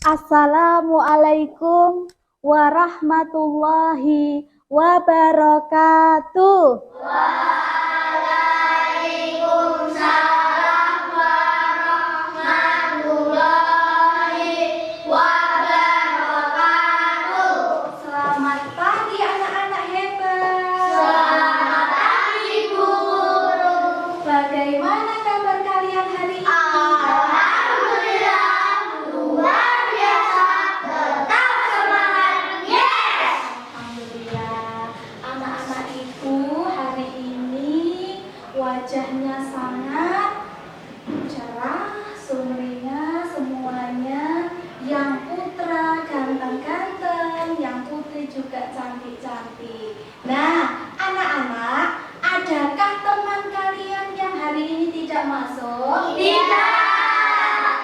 Assalamualaikum warahmatullahi wabarakatuh. Waalaikumsalam warahmatullahi wabarakatuh. Selamat pagi anak-anak hebat. Selamat pagi guru. Bagaimana kabar kalian hari ini? Alhamdulillah luar biasa. Tetap semangat. Yes. Alhamdulillah. Anak-anak ibu hari ini wajahnya sangat cerah, sumringah semuanya. Yang putra ganteng-ganteng, yang putri juga cantik-cantik. Nah, anak-anak, adakah teman kalian yang hari ini tidak masuk? Tidak.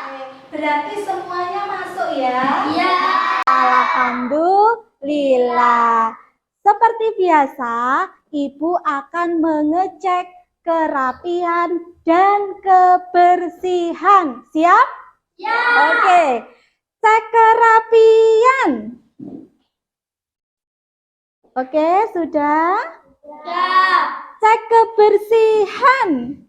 Berarti semuanya masuk ya? Iya. Alhamdulillah. Seperti biasa, Ibu akan mengecek kerapihan dan kebersihan. Siap? Ya. Oke. Cek kerapihan. Oke, sudah? Ya. Cek kebersihan.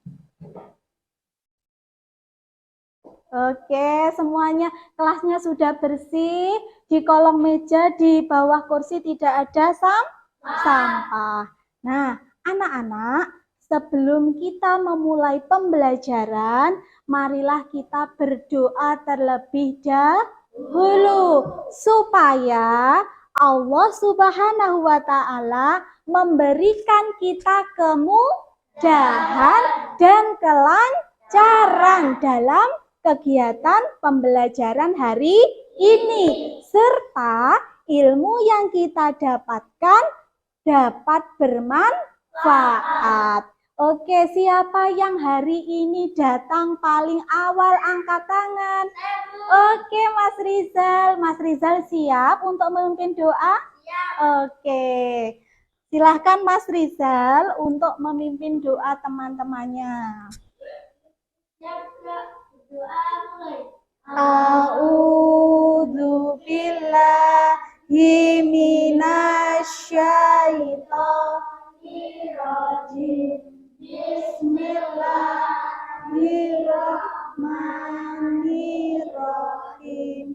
Oke, semuanya kelasnya sudah bersih. Di kolong meja, di bawah kursi tidak ada sampah. Nah, anak-anak, sebelum kita memulai pembelajaran, marilah kita berdoa terlebih dahulu supaya Allah Subhanahu wa Ta'ala memberikan kita kemudahan dan kelancaran dalam kegiatan pembelajaran hari ini, serta ilmu yang kita dapatkan dapat bermanfaat. Oke, siapa yang hari ini datang paling awal angkat tangan? Oke, Mas Rizal. Mas Rizal siap untuk memimpin doa? Oke. Silahkan Mas Rizal untuk memimpin doa teman-temannya. Doa mulai. A'udzu billahi minasyaitonir rajim. Bismillahirrahmanirrahim.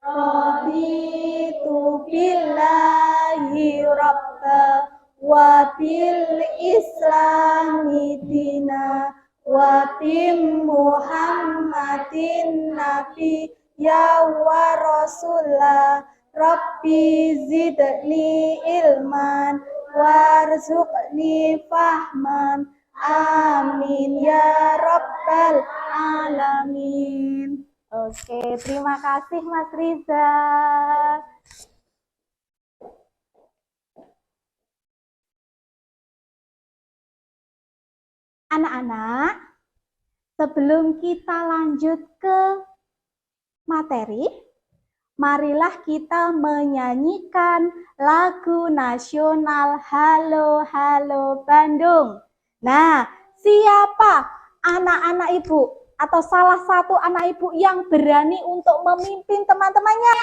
Raditu billahi rabba wa bil islami dina wa bi Muhammadin nabi ya wa rasulah rabbi zidni ilman warzuqni fahman amin ya rabbal alamin. Oke, terima kasih Mas Rizal. Anak-anak, sebelum kita lanjut ke materi, marilah kita menyanyikan lagu nasional Halo Halo Bandung. Nah, siapa anak-anak ibu atau salah satu anak ibu yang berani untuk memimpin teman-temannya?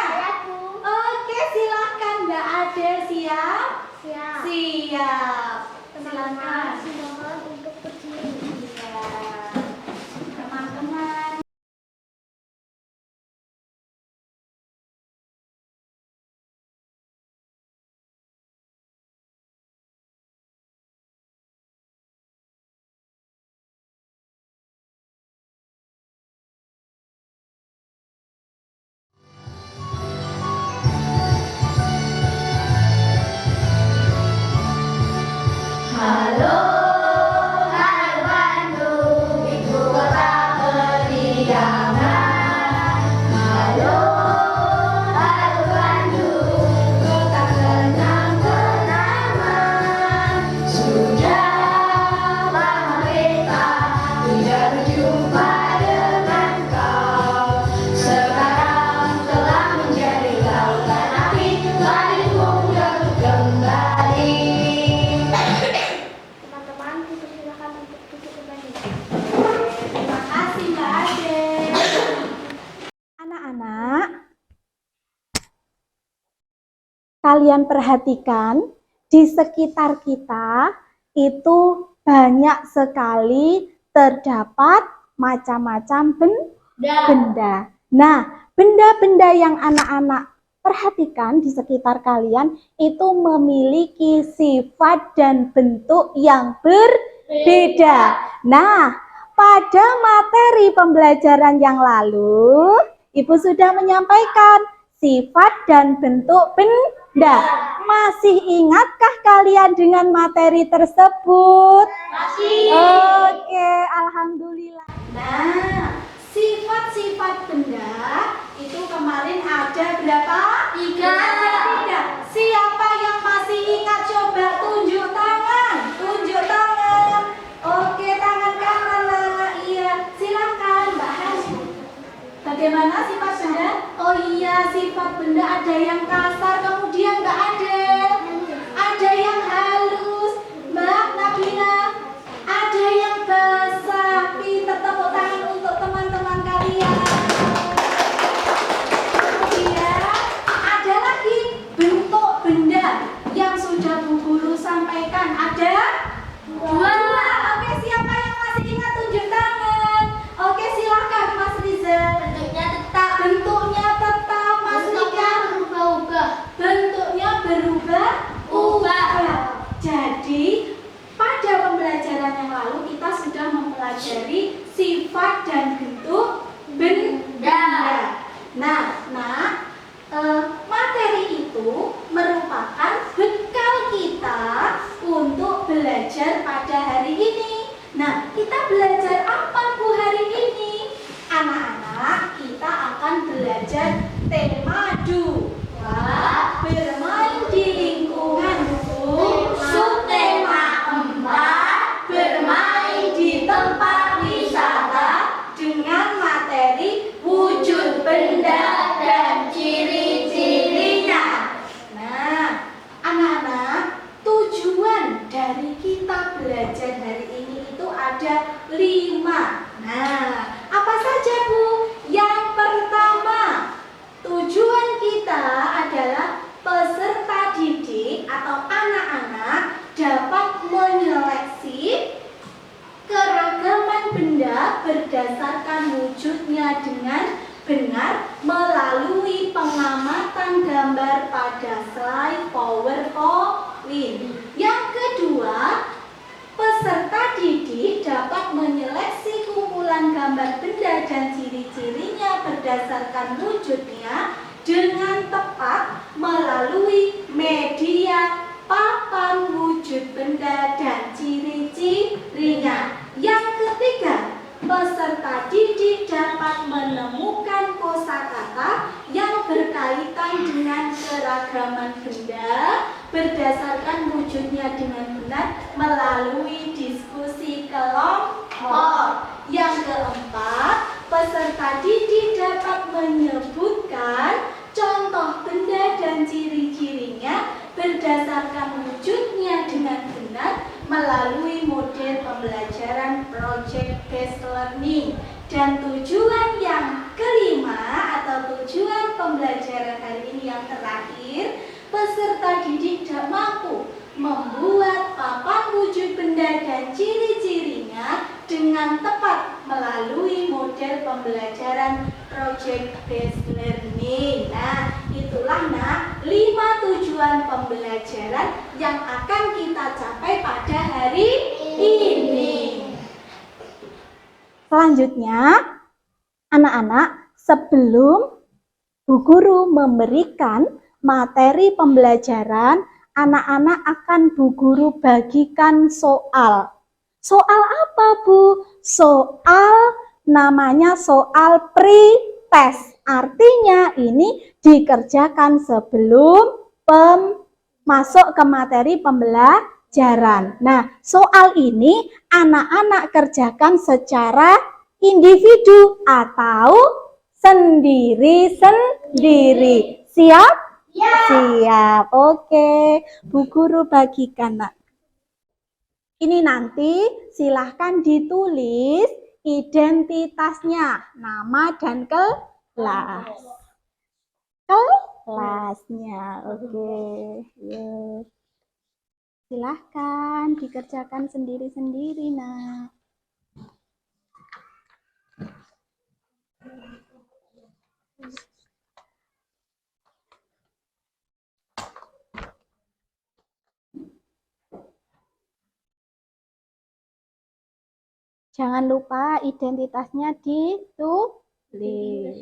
Oke, silahkan Mbak Ade, siap? Siap. Siap. Silakan. Mohon untuk berdiri. Teman-teman. Halo kalian perhatikan di sekitar kita itu banyak sekali terdapat macam-macam benda. Nah, benda-benda yang anak-anak perhatikan di sekitar kalian itu memiliki sifat dan bentuk yang berbeda. Nah, pada materi pembelajaran yang lalu, Ibu sudah menyampaikan sifat dan bentuk benda. Masih ingatkah kalian dengan materi tersebut? Masih. Oke, alhamdulillah. Nah, sifat-sifat benda itu kemarin ada berapa? 3. Ada 3. Siapa yang masih ingat? Coba tunjuk tangan. Tunjuk tangan. Oke, tangan kanan. Iya, silakan Mbak Hasbi. Bagaimana sifat benda? Oh iya, sifat benda ada yang kasar, kemudian Mbak Adel. Ada yang halus, Mbak Nabila. Ada yang basah. Kita tepuk tangan untuk teman-teman kalian. Kemudian ada lagi bentuk benda yang sudah Bu Guru sampaikan. Ada 2. Oke, siapa yang masih ingat tunjuk tangan. Oke, silakan Mas Rizal. Bentuknya tetap. Bentuknya tetap, Mas Rika. Berubah-ubah. Bentuknya berubah-ubah. Jadi, pada pembelajaran yang lalu kita sudah mempelajari sifat dan bentuk benda. Nah, materi itu merupakan bekal kita untuk belajar pada hari ini. Nah, kita belajar apa Bu hari ini? Anak-anak, kita akan belajar tema 2. Bermain di lingkungan Bu. Subtema 4. Bermain di tempat wisata dengan materi wujud benda dan ciri-cirinya. Nah, anak-anak, tujuan dari kita belajar hari ini itu ada 5. Nah, apa saja Bu? Yang pertama, tujuan kita adalah peserta didik atau anak-anak dapat menyeleksi keragaman benda berdasarkan wujudnya dengan benar melalui pengamatan gambar pada slide PowerPoint. Yang kedua, peserta didik dapat menyeleksi kumpulan gambar benda dan ciri-cirinya berdasarkan wujudnya dengan tepat melalui media papan wujud benda dan ciri-cirinya. Yang ketiga, peserta didik dapat menemukan kosakata yang berkaitan dengan keragaman benda berdasarkan wujudnya dengan benar melalui diskusi kelompok. Yang keempat, peserta didik dapat menyebutkan contoh benda dan ciri-cirinya berdasarkan wujudnya dengan benar melalui model pembelajaran project based learning. Dan tujuan yang kelima atau tujuan pembelajaran hari ini yang terakhir, peserta didik mampu membuat papan wujud benda dan ciri-cirinya dengan tepat melalui model pembelajaran project based learning. Nah, itulah 5 tujuan pembelajaran yang akan kita capai pada hari ini. Selanjutnya, anak-anak, sebelum Bu Guru memberikan materi pembelajaran, anak-anak akan Bu Guru bagikan soal. Soal apa Bu? Soal namanya soal pre-test. Artinya ini dikerjakan sebelum masuk ke materi pembelajaran. Nah, soal ini anak-anak kerjakan secara individu atau sendiri-sendiri. Siap? Ya. Siap. Oke, Bu Guru bagikan, Nak. Ini nanti silahkan ditulis identitasnya, nama dan kelas. kelasnya. Oke, yuk. Silahkan dikerjakan sendiri-sendiri, Nak. Jangan lupa identitasnya ditulis.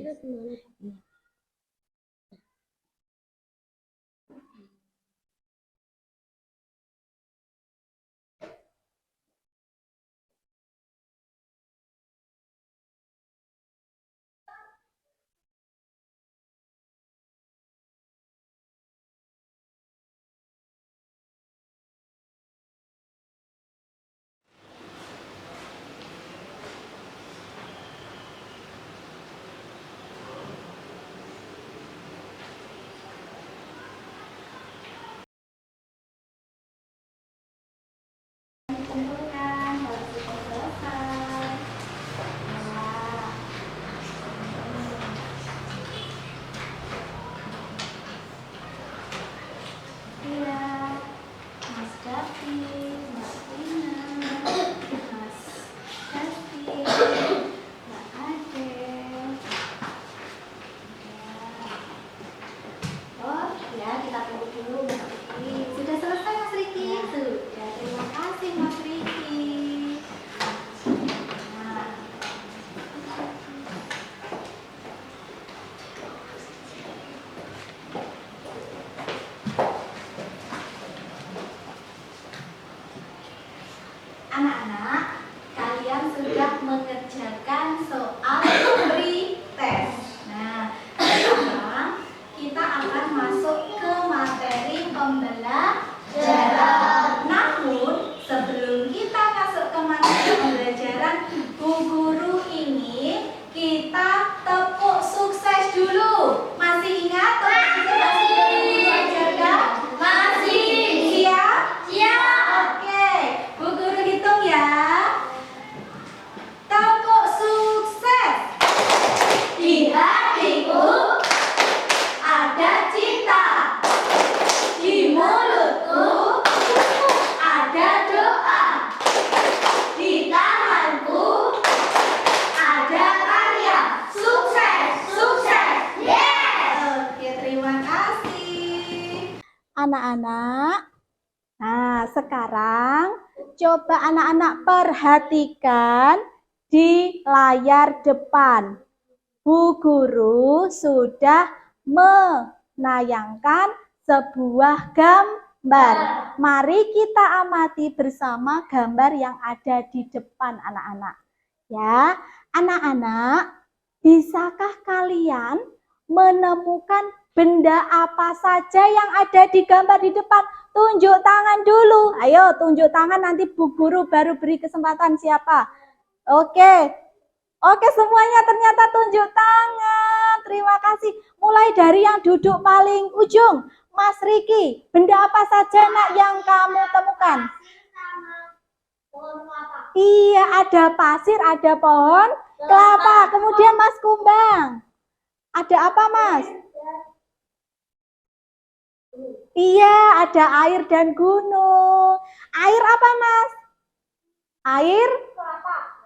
Kumpulkan kalau sudah selesai. Iya, Mas David, Mbak Tina, Mas David, Mbak Adel. Oh ya, kita tunggu dulu Mas Riki. Sudah selesai Mas Riki? Sudah, terima kasih Mas Riki. Nah, anak-anak, kalian sudah mengerjakan soal pretest. Nah, sekarang kita akan masuk ke materi pembelajaran. Namun, sebelum kita masuk ke materi pembelajaran, Bu Guru ini kita tepuk sukses dulu. Masih ingat tepuk sukses sudah Bu Guru ajarkan? Masih. Siap? Siap. Oke, Bu Guru hitung ya. Tepuk sukses. Di hatiku ada cinta, di mulutku ada doa, di tanganku ada karya. Sukses, sukses, yes. Oke, terima kasih anak-anak. Nah, sekarang coba anak-anak perhatikan di layar depan. Bu Guru sudah menayangkan sebuah gambar. Mari kita amati bersama gambar yang ada di depan anak-anak. Ya, anak-anak, bisakah kalian menemukan benda apa saja yang ada di gambar di depan? Tunjuk tangan dulu. Ayo, tunjuk tangan, nanti Bu Guru baru beri kesempatan siapa. Oke. Oke, semuanya ternyata tunjuk tangan. Terima kasih. Mulai dari yang duduk paling ujung. Mas Riki, benda apa saja Nak yang kamu temukan? Iya, ada pasir, ada pohon kelapa. Kemudian Mas Kumbang. Ada apa, Mas? Iya, ada air dan gunung. Air apa, Mas? Air kelapa.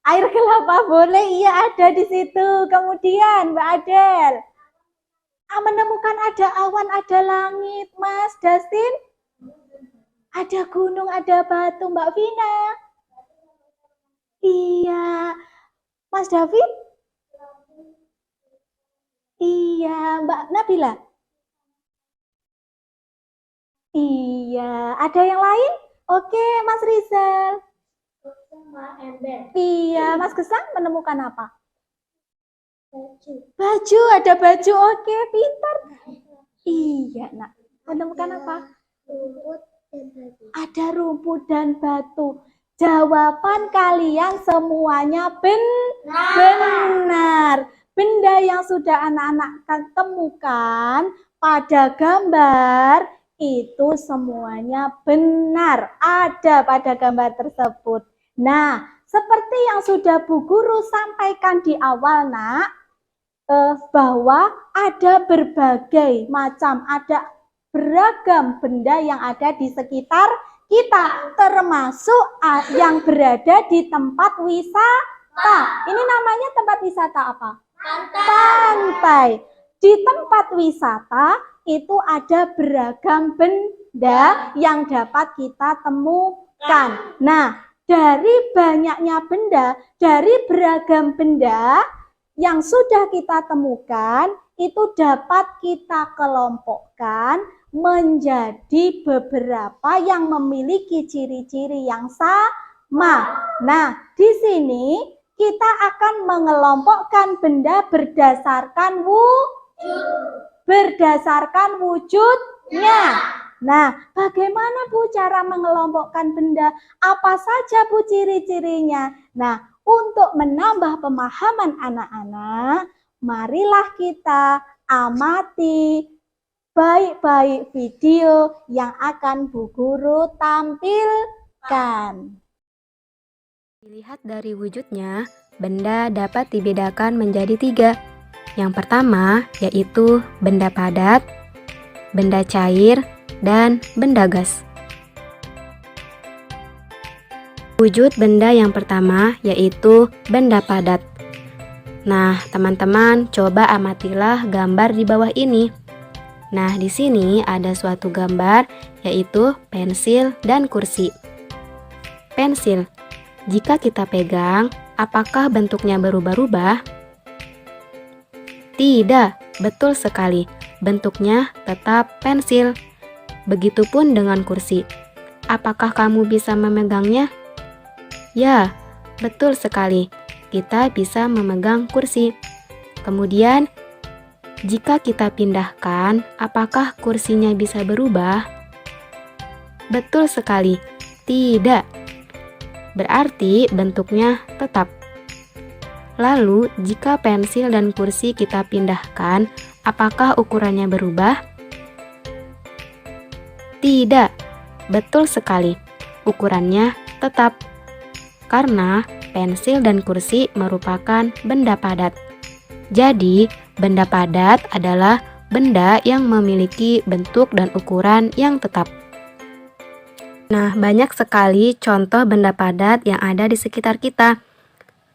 Air kelapa boleh, iya ada di situ. Kemudian Mbak Adel. Menemukan ada awan, ada langit, Mas Dustin. Ada gunung, ada batu, Mbak Vina. Iya. Mas David? Iya, Mbak Nabila. Iya, ada yang lain? Oke, Mas Rizal. Iya, Mas Gesang menemukan apa? Baju. Baju, ada baju. Oke, pintar. Iya, Nak. Menemukan apa? Rumput dan batu. Ada rumput dan batu. Jawaban kalian semuanya benar. Benda yang sudah anak-anak temukan pada gambar itu semuanya benar. Ada pada gambar tersebut. Nah, seperti yang sudah Bu Guru sampaikan di awal, Nak, bahwa ada berbagai macam, ada beragam benda yang ada di sekitar kita, termasuk yang berada di tempat wisata. Ini namanya tempat wisata apa? Pantai. Di tempat wisata itu ada beragam benda yang dapat kita temukan. Nah, dari banyaknya benda, dari beragam benda yang sudah kita temukan, itu dapat kita kelompokkan menjadi beberapa yang memiliki ciri-ciri yang sama. Nah, di sini kita akan mengelompokkan benda berdasarkan wujudnya. Nah, bagaimana Bu cara mengelompokkan benda? Apa saja Bu ciri-cirinya? Nah, untuk menambah pemahaman anak-anak, marilah kita amati baik-baik video yang akan Bu Guru tampilkan. Dilihat dari wujudnya, benda dapat dibedakan menjadi 3. Yang pertama yaitu benda padat, benda cair, dan benda gas. Wujud benda yang pertama yaitu benda padat. Nah, teman-teman coba amatilah gambar di bawah ini. Nah, di sini ada suatu gambar yaitu pensil dan kursi. Pensil, jika kita pegang, apakah bentuknya berubah-ubah? Tidak, betul sekali. Bentuknya tetap pensil. Begitupun dengan kursi. Apakah kamu bisa memegangnya? Ya, betul sekali. Kita bisa memegang kursi. Kemudian, jika kita pindahkan, apakah kursinya bisa berubah? Betul sekali. Tidak. Berarti bentuknya tetap. Lalu, jika pensil dan kursi kita pindahkan, apakah ukurannya berubah? Tidak, betul sekali. Ukurannya tetap. Karena pensil dan kursi merupakan benda padat. Jadi, benda padat adalah benda yang memiliki bentuk dan ukuran yang tetap. Nah, banyak sekali contoh benda padat yang ada di sekitar kita.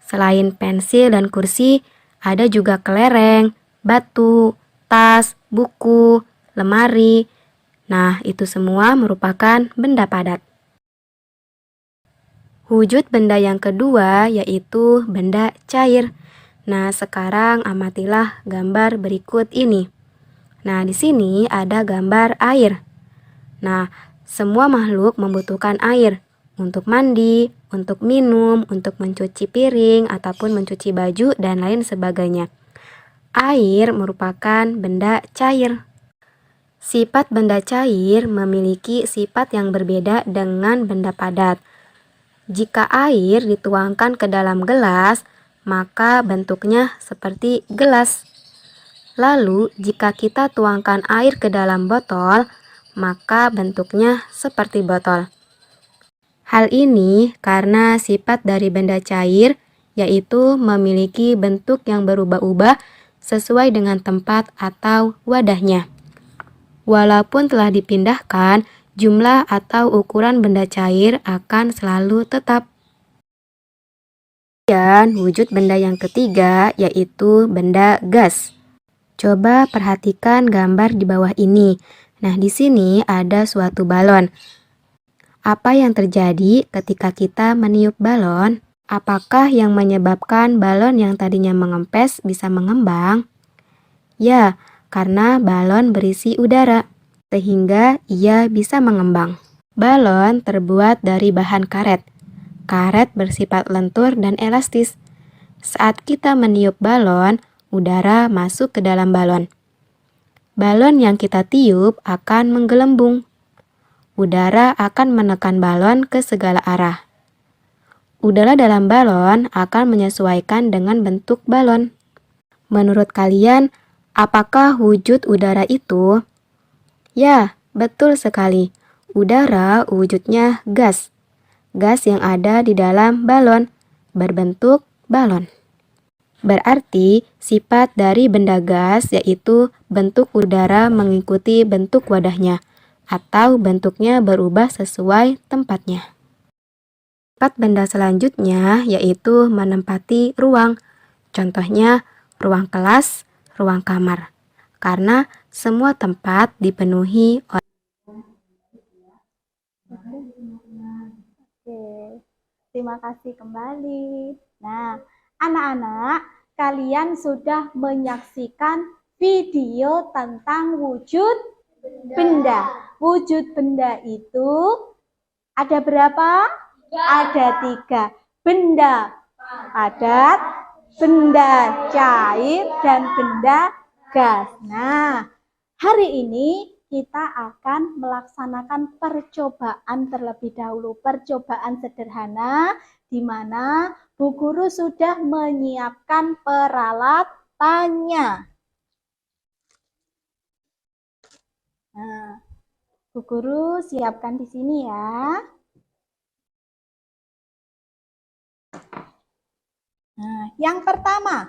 Selain pensil dan kursi, ada juga kelereng, batu, tas, buku, lemari. Nah, itu semua merupakan benda padat. Wujud benda yang kedua yaitu benda cair. Nah, sekarang amatilah gambar berikut ini. Nah, di sini ada gambar air. Nah, semua makhluk membutuhkan air. Untuk mandi, untuk minum, untuk mencuci piring, ataupun mencuci baju, dan lain sebagainya. Air merupakan benda cair. Sifat benda cair memiliki sifat yang berbeda dengan benda padat. Jika air dituangkan ke dalam gelas, maka bentuknya seperti gelas. Lalu, jika kita tuangkan air ke dalam botol, maka bentuknya seperti botol. Hal ini karena sifat dari benda cair yaitu memiliki bentuk yang berubah-ubah sesuai dengan tempat atau wadahnya. Walaupun telah dipindahkan, jumlah atau ukuran benda cair akan selalu tetap. Dan wujud benda yang ketiga yaitu benda gas. Coba perhatikan gambar di bawah ini. Nah, di sini ada suatu balon. Apa yang terjadi ketika kita meniup balon? Apakah yang menyebabkan balon yang tadinya mengempes bisa mengembang? Ya, karena balon berisi udara, sehingga ia bisa mengembang. Balon terbuat dari bahan karet. Karet bersifat lentur dan elastis. Saat kita meniup balon, udara masuk ke dalam balon. Balon yang kita tiup akan menggelembung. Udara akan menekan balon ke segala arah. Udara dalam balon akan menyesuaikan dengan bentuk balon. Menurut kalian, apakah wujud udara itu? Ya, betul sekali. Udara wujudnya gas. Gas yang ada di dalam balon, berbentuk balon. Berarti sifat dari benda gas yaitu bentuk udara mengikuti bentuk wadahnya atau bentuknya berubah sesuai tempatnya. Sifat benda selanjutnya yaitu menempati ruang. Contohnya ruang kelas, ruang kamar. Karena semua tempat dipenuhi oleh Oke, terima kasih kembali. Nah, anak-anak, kalian sudah menyaksikan video tentang wujud benda. Wujud benda itu ada berapa? Ada 3. Benda padat, benda cair, dan benda gas. Nah, hari ini kita akan melaksanakan percobaan terlebih dahulu. Percobaan sederhana di mana Bu Guru sudah menyiapkan peralatannya. Nah, Bu Guru siapkan di sini ya. Nah, yang pertama,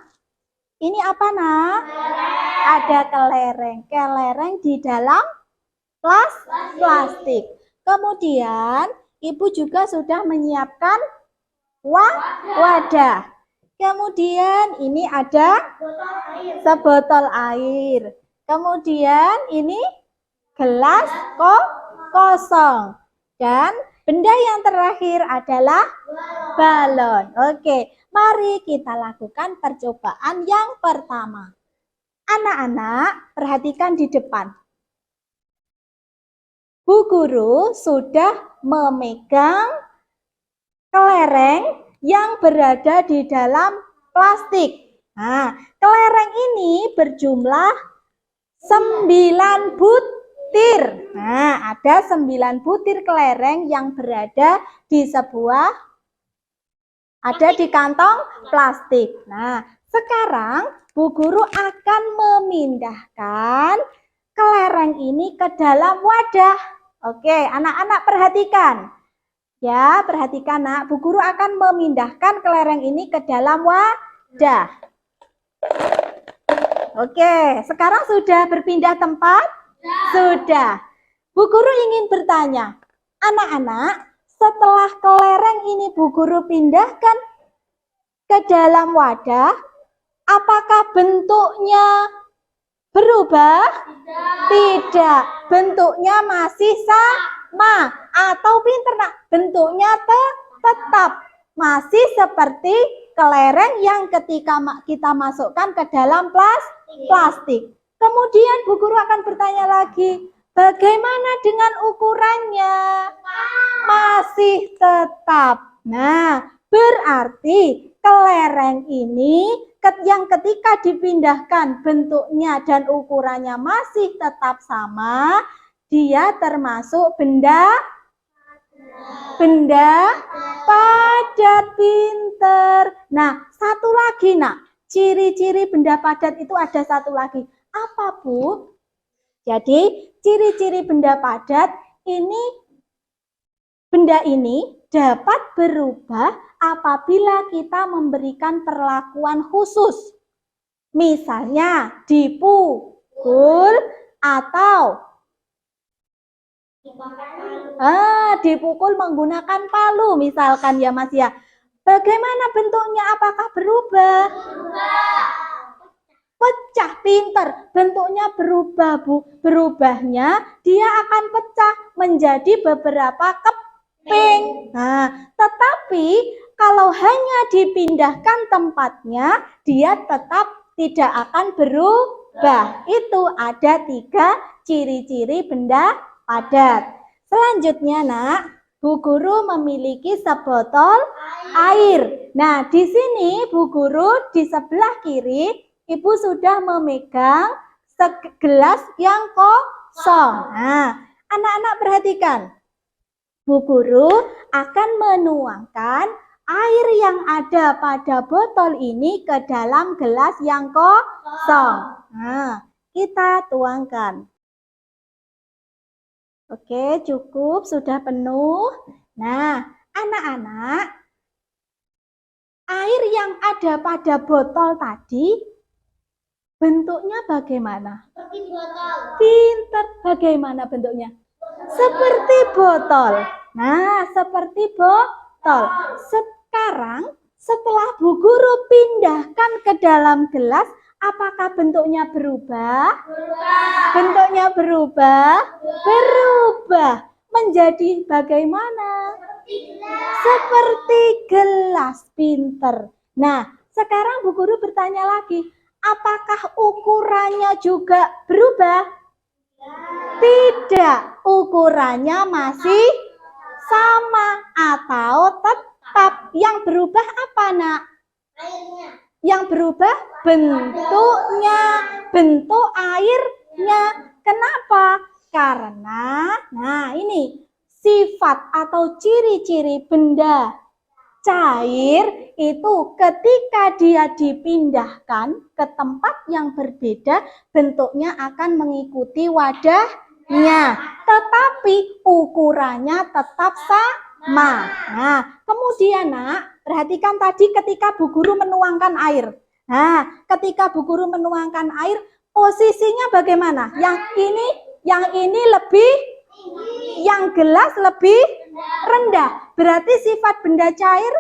ini apa, Nak? Ada kelereng. Kelereng di dalam plastik. Kemudian, Ibu juga sudah menyiapkan wadah. Kemudian, ini ada sebotol air. Kemudian, ini gelas kosong. Dan benda yang terakhir adalah balon. Oke, mari kita lakukan percobaan yang pertama. Anak-anak, perhatikan di depan. Bu Guru sudah memegang kelereng yang berada di dalam plastik. Nah, kelereng ini berjumlah 9 butir. Nah, ada 9 butir kelereng yang berada di kantong plastik. Nah, sekarang Bu Guru akan memindahkan kelereng ini ke dalam wadah. Oke, anak-anak perhatikan. Ya, perhatikan, Nak. Bu Guru akan memindahkan kelereng ini ke dalam wadah. Oke, sekarang sudah berpindah tempat? Sudah. Bu Guru ingin bertanya, anak-anak, setelah kelereng ini Bu Guru pindahkan ke dalam wadah, apakah bentuknya berubah? Tidak. Bentuknya masih sama. Atau pinter, Nak, bentuknya tetap masih seperti kelereng yang ketika kita masukkan ke dalam plastik. Kemudian Bu Guru akan bertanya lagi, bagaimana dengan ukurannya? Masih tetap. Nah, berarti kelereng ini yang ketika dipindahkan bentuknya dan ukurannya masih tetap sama, dia termasuk benda padat. Pinter. Nah, satu lagi, Nak. Ciri-ciri benda padat itu ada satu lagi. Apa, Bu? Jadi, ciri-ciri benda padat benda ini dapat berubah apabila kita memberikan perlakuan khusus. Misalnya, dipukul atau dipukul menggunakan palu misalkan ya, Mas ya. Bagaimana bentuknya? Apakah berubah? Pecah. Pinter. Bentuknya berubah, Bu. Berubahnya dia akan pecah menjadi beberapa keping. Nah, tetapi kalau hanya dipindahkan tempatnya, dia tetap tidak akan berubah. Itu ada 3 ciri-ciri benda padat. Selanjutnya, Nak, Bu Guru memiliki sebotol air. Nah, di sini Bu Guru di sebelah kiri, Ibu sudah memegang segelas yang kosong. Nah, anak-anak perhatikan. Bu Guru akan menuangkan air yang ada pada botol ini ke dalam gelas yang kosong. Nah, kita tuangkan. Oke, cukup, sudah penuh. Nah, anak-anak, Air yang ada pada botol tadi bentuknya bagaimana? Seperti botol. Pinter, bagaimana bentuknya? Seperti botol. Nah, seperti botol. Sekarang setelah Bu Guru pindahkan ke dalam gelas, apakah bentuknya berubah? Bentuknya berubah? Berubah. Menjadi bagaimana? Seperti gelas. Pinter. Nah, sekarang Bu Guru bertanya lagi, apakah ukurannya juga berubah? Tidak, ukurannya masih sama atau tetap. Yang berubah apa, Nak? Airnya. Yang berubah bentuknya, bentuk airnya. Kenapa? Karena, nah ini sifat atau ciri-ciri benda cair itu ketika dia dipindahkan ke tempat yang berbeda, bentuknya akan mengikuti wadahnya, tetapi ukurannya tetap sama. Nah, kemudian Nak, perhatikan tadi ketika Bu Guru menuangkan air. Nah, ketika Bu Guru menuangkan air, posisinya bagaimana? Yang ini lebih, yang gelas lebih rendah. Berarti sifat benda cair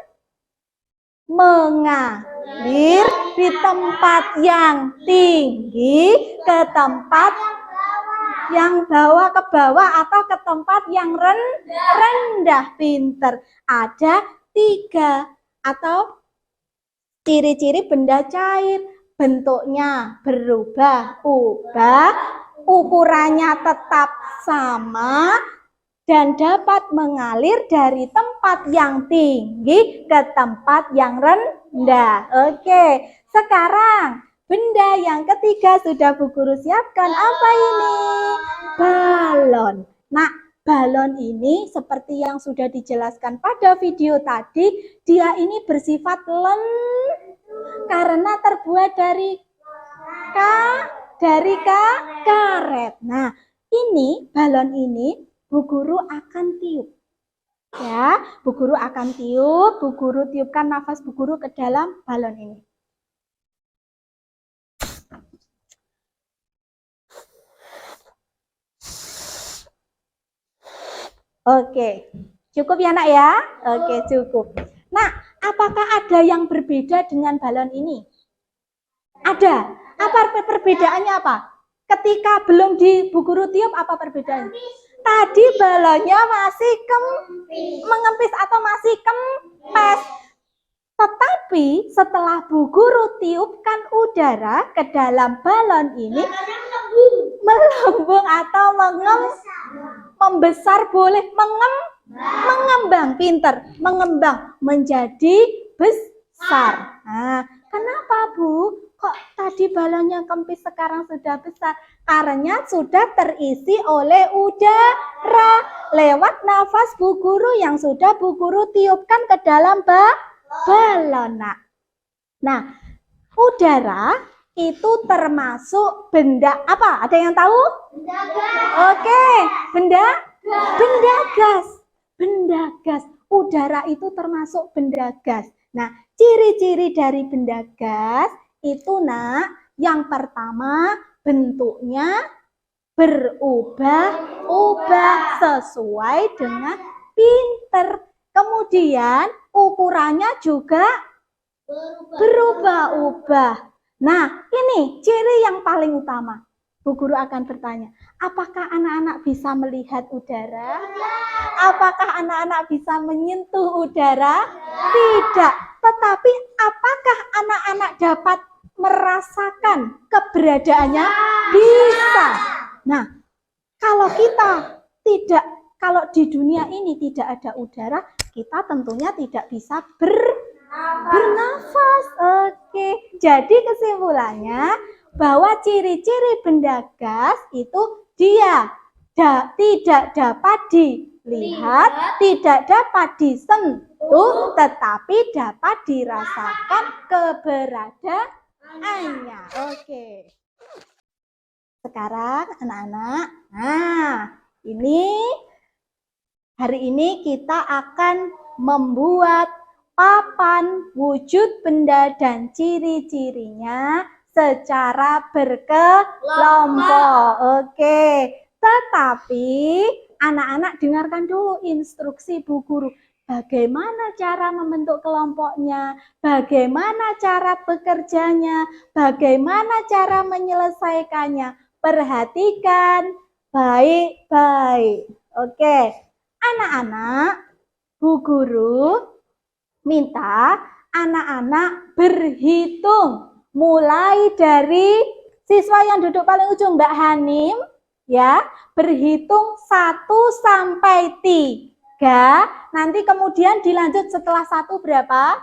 mengalir di tempat yang tinggi ke tempat yang bawah ke bawah atau ke tempat yang rendah. Pinter. Ada 3 atau ciri-ciri benda cair. Bentuknya berubah-ubah, ukurannya tetap sama, dan dapat mengalir dari tempat yang tinggi ke tempat yang rendah. Oke, sekarang benda yang ketiga sudah Bu Guru siapkan. Apa ini? Balon. Nah, balon ini seperti yang sudah dijelaskan pada video tadi, dia ini bersifat karena terbuat dari karet. Nah, ini balon ini Bu Guru akan tiup. Ya, Bu Guru akan tiup, Bu Guru tiupkan nafas Bu Guru ke dalam balon ini. Oke, cukup ya Nak ya? Oke, cukup. Nah, apakah ada yang berbeda dengan balon ini? Ada. Apa perbedaannya apa? Ketika belum di Bu Guru tiup, apa perbedaannya? Tadi balonnya masih mengempis atau masih kempes. Tetapi setelah Bu Guru tiupkan udara ke dalam balon ini, melambung atau membesar, boleh mengembang. Pinter, mengembang menjadi besar. Nah, kenapa Bu? Kok tadi balonnya kempis sekarang sudah besar? Karena sudah terisi oleh udara lewat nafas Bu Guru yang sudah Bu Guru tiupkan ke dalam balon. Nah, udara itu termasuk benda apa? Ada yang tahu? Benda gas. Oke, benda gas. Benda gas. Udara itu termasuk benda gas. Nah, ciri-ciri dari benda gas itu Nak, yang pertama bentuknya berubah-ubah sesuai dengan pinter. Kemudian ukurannya juga berubah-ubah. Nah, ini ciri yang paling utama. Bu Guru akan bertanya, apakah anak-anak bisa melihat udara? Apakah anak-anak bisa menyentuh udara? Tidak. Tetapi apakah anak-anak dapat merasakan keberadaannya? Bisa. Nah, kalau kalau di dunia ini tidak ada udara, kita tentunya tidak bisa bernafas. Oke, jadi kesimpulannya bahwa ciri-ciri benda gas itu dia tidak dapat dilihat, tidak dapat disentuh, tetapi dapat dirasakan keberadaannya. Oke. Sekarang anak-anak, nah ini hari ini kita akan membuat papan, wujud benda, dan ciri-cirinya secara berkelompok. Oke, tetapi anak-anak dengarkan dulu instruksi Bu Guru. Bagaimana cara membentuk kelompoknya, bagaimana cara bekerjanya, bagaimana cara menyelesaikannya. Perhatikan baik-baik. Oke, anak-anak, Bu Guru minta anak-anak berhitung mulai dari siswa yang duduk paling ujung, Mbak Hanim, ya, berhitung 1 sampai 3. Nanti kemudian dilanjut setelah 1 berapa?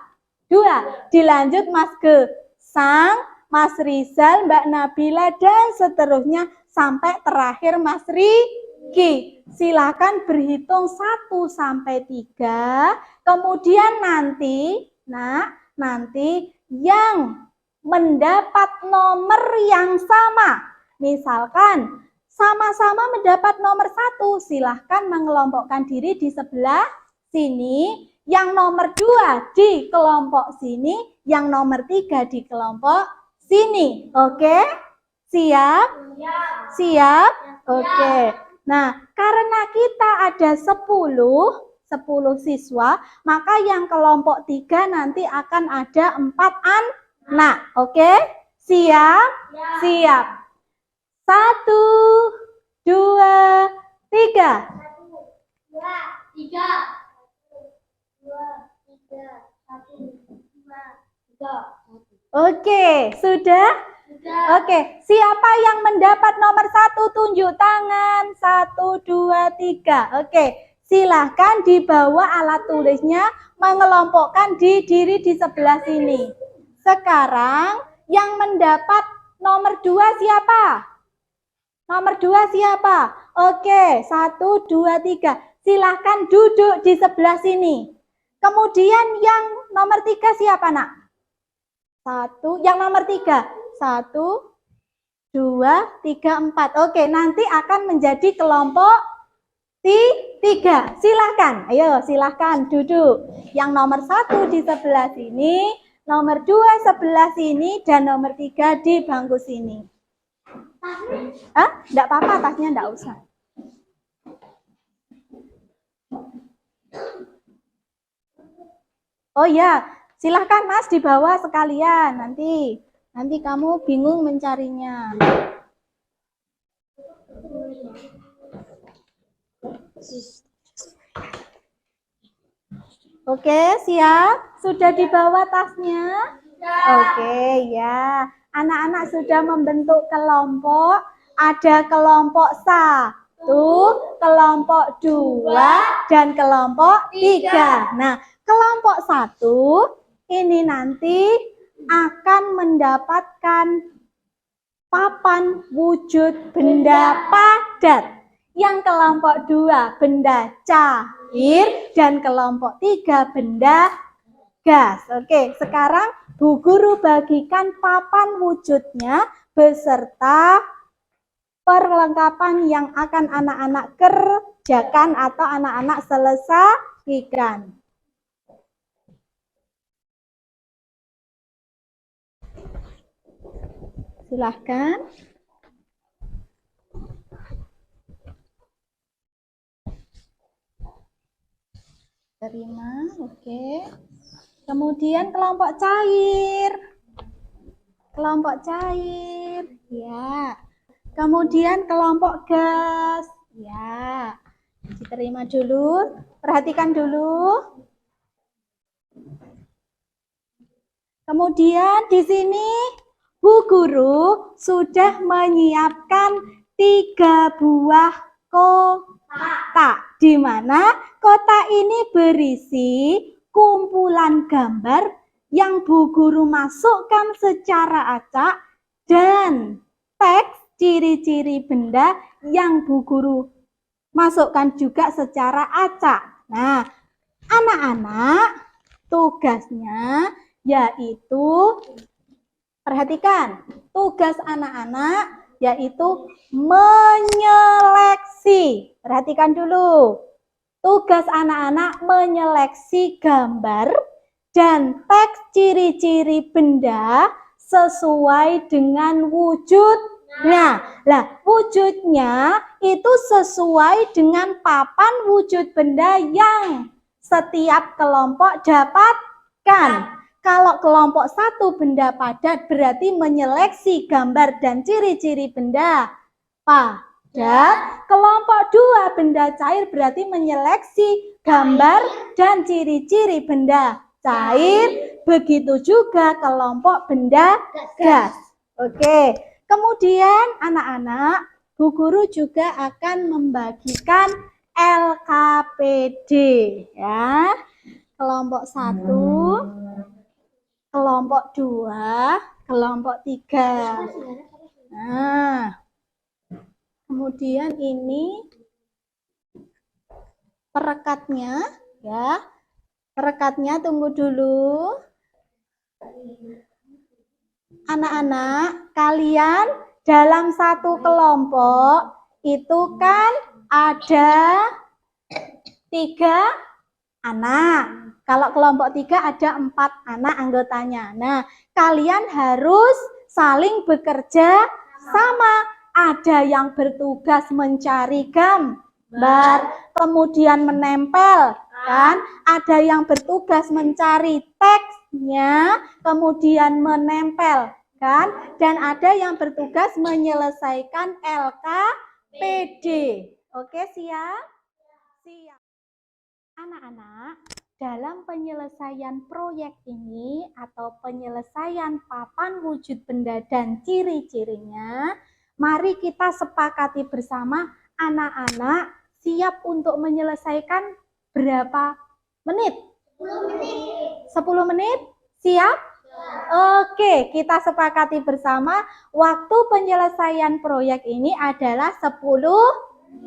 2. Dilanjut Mas Gesang, Mas Rizal, Mbak Nabila, dan seterusnya sampai terakhir Mas Riki. Silakan berhitung 1 sampai 3. Kemudian nanti yang mendapat nomor yang sama, misalkan sama-sama mendapat nomor 1, silahkan mengelompokkan diri di sebelah sini, yang nomor 2 di kelompok sini, yang nomor 3 di kelompok sini. Oke? Siap? Siap? Oke. Nah, karena kita ada 10 siswa, maka yang kelompok 3 nanti akan ada 4 anak. Oke? Siap? Siap. 1, 2, 3. 1, 2, 3. Oke, sudah? Oke, siapa yang mendapat nomor 1 tunjuk tangan? 1, 2, 3. Oke, silahkan dibawa alat tulisnya, mengelompokkan diri di sebelah sini. Sekarang yang mendapat nomor 2 siapa? Nomor 2 siapa? Oke, 1, 2, 3. Silahkan duduk di sebelah sini. Kemudian yang nomor 3 siapa, nak? 1, yang nomor 3. 1, 2, 3, 4. Oke, nanti akan menjadi kelompok 3. Silahkan, ayo silahkan duduk. Yang nomor 1 di sebelah sini, nomor 2 sebelah sini, dan nomor 3 di bangku sini. Enggak apa-apa, tasnya enggak usah. Oh ya, silahkan Mas dibawa sekalian. Nanti kamu bingung mencarinya. Oke, siap? Sudah dibawa tasnya? Oke, ya. Anak-anak sudah membentuk kelompok. Ada kelompok 1, kelompok 2, dan kelompok 3. Nah, kelompok 1 ini nanti akan mendapatkan papan wujud benda padat. Yang kelompok 2 benda cair, dan kelompok 3 benda gas. Oke, sekarang Bu Guru bagikan papan wujudnya beserta perlengkapan yang akan anak-anak kerjakan atau anak-anak selesaikan. Silahkan. Terima, oke. Kemudian kelompok cair. Kelompok cair, ya. Kemudian kelompok gas, ya. Diterima dulu, perhatikan dulu. Kemudian di sini Bu Guru sudah menyiapkan 3 buah kotak, di mana kotak ini berisi kumpulan gambar yang Bu Guru masukkan secara acak dan teks ciri-ciri benda yang Bu Guru masukkan juga secara acak. Nah, anak-anak tugasnya yaitu, perhatikan, tugas anak-anak yaitu menyeleksi. Perhatikan dulu. Tugas anak-anak menyeleksi gambar dan teks ciri-ciri benda sesuai dengan wujudnya. Lah, wujudnya itu sesuai dengan papan wujud benda yang setiap kelompok dapatkan. Kalau kelompok 1 benda padat berarti menyeleksi gambar dan ciri-ciri benda padat. Kelompok 2 benda cair berarti menyeleksi gambar dan ciri-ciri benda cair. Begitu juga kelompok benda gas. Oke. Kemudian anak-anak, Bu Guru juga akan membagikan LKPD ya. Kelompok 1, kelompok 2, kelompok 3. Nah, kemudian ini perekatnya ya. Perekatnya tunggu dulu. Anak-anak, kalian dalam satu kelompok itu kan ada 3 anak. Kalau kelompok 3 ada 4 anak anggotanya. Nah, kalian harus saling bekerja sama. Ada yang bertugas mencari gambar, kemudian menempel, kan? Ada yang bertugas mencari teksnya, kemudian menempel, kan? Dan ada yang bertugas menyelesaikan LKPD. Oke, siap? Siap. Anak-anak, dalam penyelesaian proyek ini atau penyelesaian papan wujud benda dan ciri-cirinya, mari kita sepakati bersama, anak-anak siap untuk menyelesaikan berapa menit? 10 menit? Siap? Oke, kita sepakati bersama waktu penyelesaian proyek ini adalah 10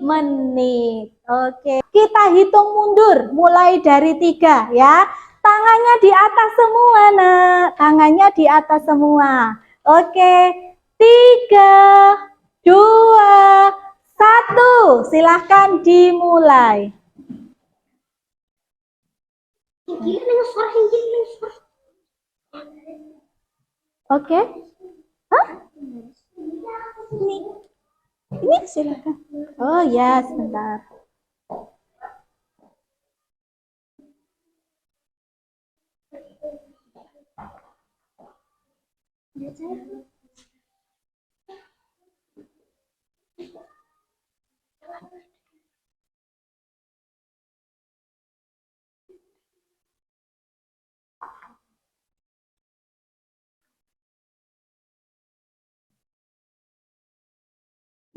menit. Oke, kita hitung mundur mulai dari 3 ya. Tangannya di atas semua, Nak. Tangannya di atas semua. Oke, 3, 2, 1. Silahkan dimulai. Oke. Hah? Ini silakan. Oh ya, sebentar.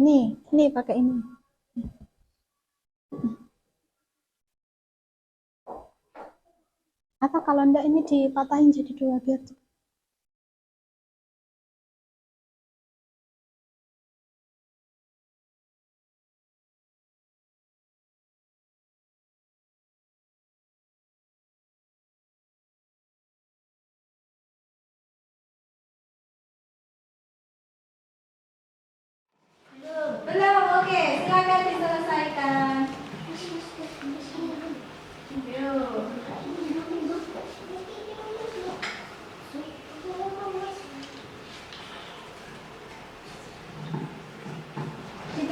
Nih pakai ini. Atau kalau enggak ini dipatahin jadi 2 biar cepet. Belum, oke, silakan diselesaikan. Yuk.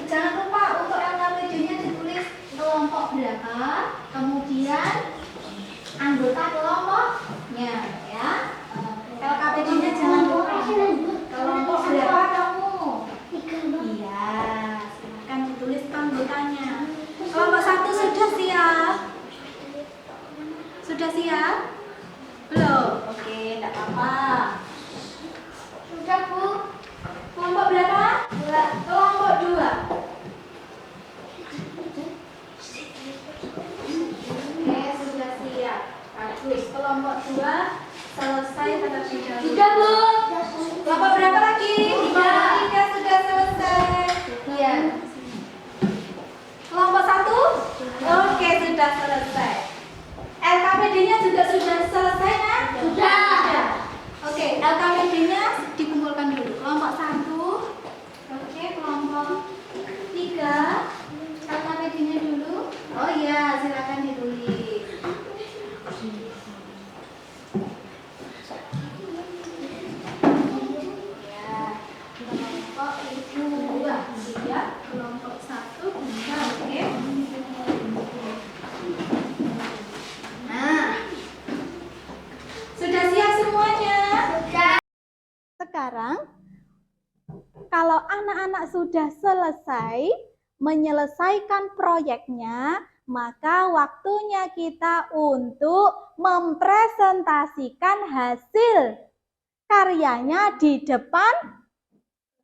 Jangan lupa untuk LKPD-nya ditulis kelompok berapa, kemudian anggota kelompoknya ya. LKPD-nya jangan lupa kelompok berapa kamu. Iya, silakan ditulis anggotanya. Kelompok 1 sudah siap? Sudah siap? Belum? Oke, tidak apa-apa. Sudah, Bu? Kelompok berapa? Kelompok 2. Oke, sudah siap. Bagus. Kelompok 2 selesai terlebih dahulu. Sudah, Bu? Kelompok berapa lagi? 3 sudah selesai. Iya. Kelompok 1? Oke, sudah selesai. LKPD-nya juga sudah selesai, kan? Sudah. Oke, LKPD-nya dikumpulkan dulu. Kelompok 1. Oke, kelompok 3. LKPD-nya dulu. Oh iya, silakan ditulis. Kalau anak-anak sudah selesai menyelesaikan proyeknya, maka waktunya kita untuk mempresentasikan hasil karyanya di depan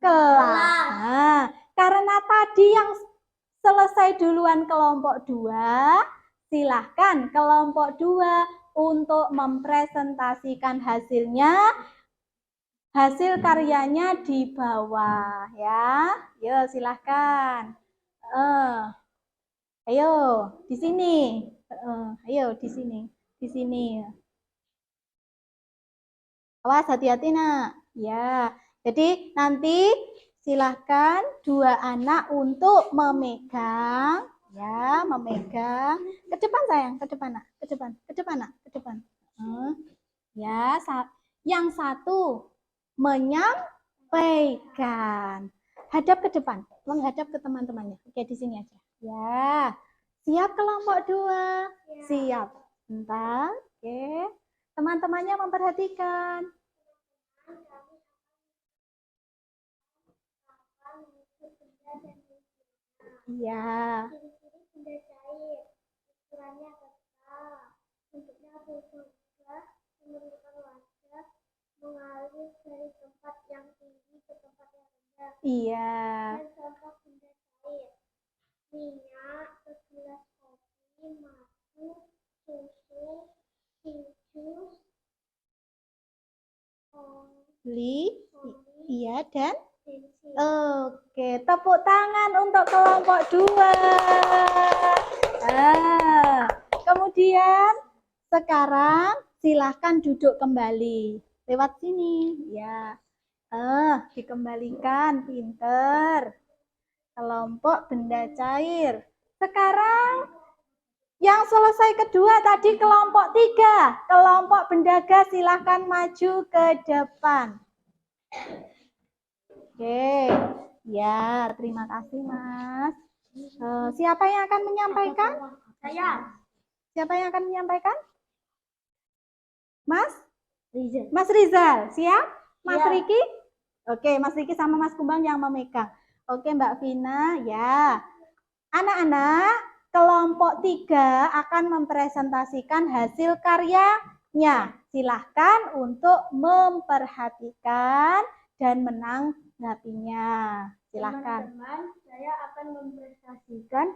kelas. Nah, karena tadi yang selesai duluan kelompok 2, silahkan kelompok 2 untuk mempresentasikan hasil karyanya di bawah ya. Yuk silahkan. Ayo di sini. Ayo di sini. Di sini. Awas hati-hati nak. Ya. Jadi nanti silahkan 2 anak untuk memegang ya, memegang ke depan sayang, ke depan nak, ke depan, ke depan nak, ke depan. Ya, yang satu menyampaikan. Hadap ke depan, menghadap ke teman-temannya. Oke, di sini aja. Ya. Siap kelompok 2? Siap. Bentar. Oke. Teman-temannya memperhatikan. Iya. Ciri-ciri benda cair, ukurannya kecil, bentuknya berubah, memerlukan wajah, mengalir dari tempat yang tinggi ke tempat yang rendah. Iya. Dan contoh benda cair, minyak, segelas kopi, madu, susu, jus, iya dan bensin. oke, tepuk tangan untuk kelompok 2. Kemudian sekarang silahkan duduk kembali lewat sini ya. Dikembalikan, pinter. Kelompok benda cair. Sekarang yang selesai kedua tadi kelompok 3. Kelompok benda gas silahkan maju ke depan. Oke, ya terima kasih Mas. Siapa yang akan menyampaikan? Saya. Siapa yang akan menyampaikan? Mas? Rizal. Mas Rizal, siap? Mas Ya. Riki? Oke, Mas Riki sama Mas Kumbang yang memegang. Oke, Mbak Vina, ya. Anak-anak, kelompok 3 akan mempresentasikan hasil karyanya. Silahkan untuk memperhatikan dan menanggapinya. Silahkan. Teman-teman, saya akan mempresentasikan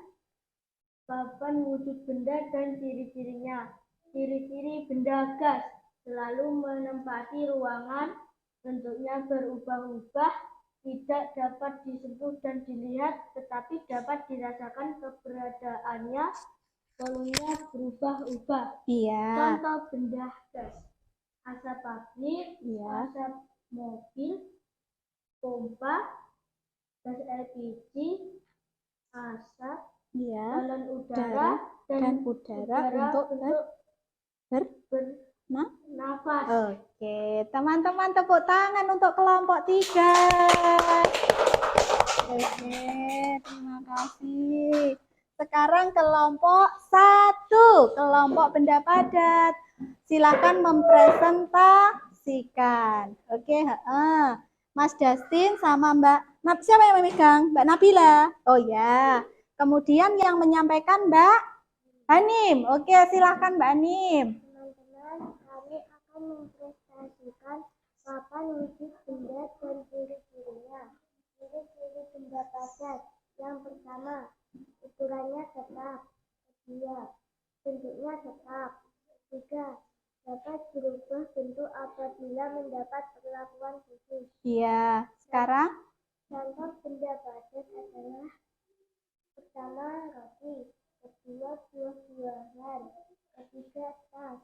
papan wujud benda dan ciri-cirinya. Ciri-ciri benda gas selalu menempati ruangan, bentuknya berubah-ubah, tidak dapat disentuh dan dilihat, tetapi dapat dirasakan keberadaannya, volumenya berubah-ubah. Iya. Contoh benda gas, asap pabrik, Iya. asap mobil, pompa, gas LPG, asap, Iya. balon udara, dan udara untuk bernafas. Oke, teman-teman tepuk tangan untuk kelompok 3. Oke, terima kasih. Sekarang kelompok 1, kelompok benda padat. Silakan mempresentasikan. Oke, Mas Justin sama Mbak siapa yang memegang? Mbak Nabila. Oh ya. Kemudian yang menyampaikan Mbak Hanim. Oke, silakan Mbak Hanim. Teman-teman, kami akan mempresentasikan papan wujud benda dan ciri-cirinya. Ciri-ciri benda padat. Yang pertama, ukurannya tetap. Kedua, bentuknya tetap. Ketiga, dapat berubah bentuk apabila mendapat perlakuan khusus. Iya, sekarang Contoh benda padat adalah pertama roti, kedua buah-buahan, ketiga tas,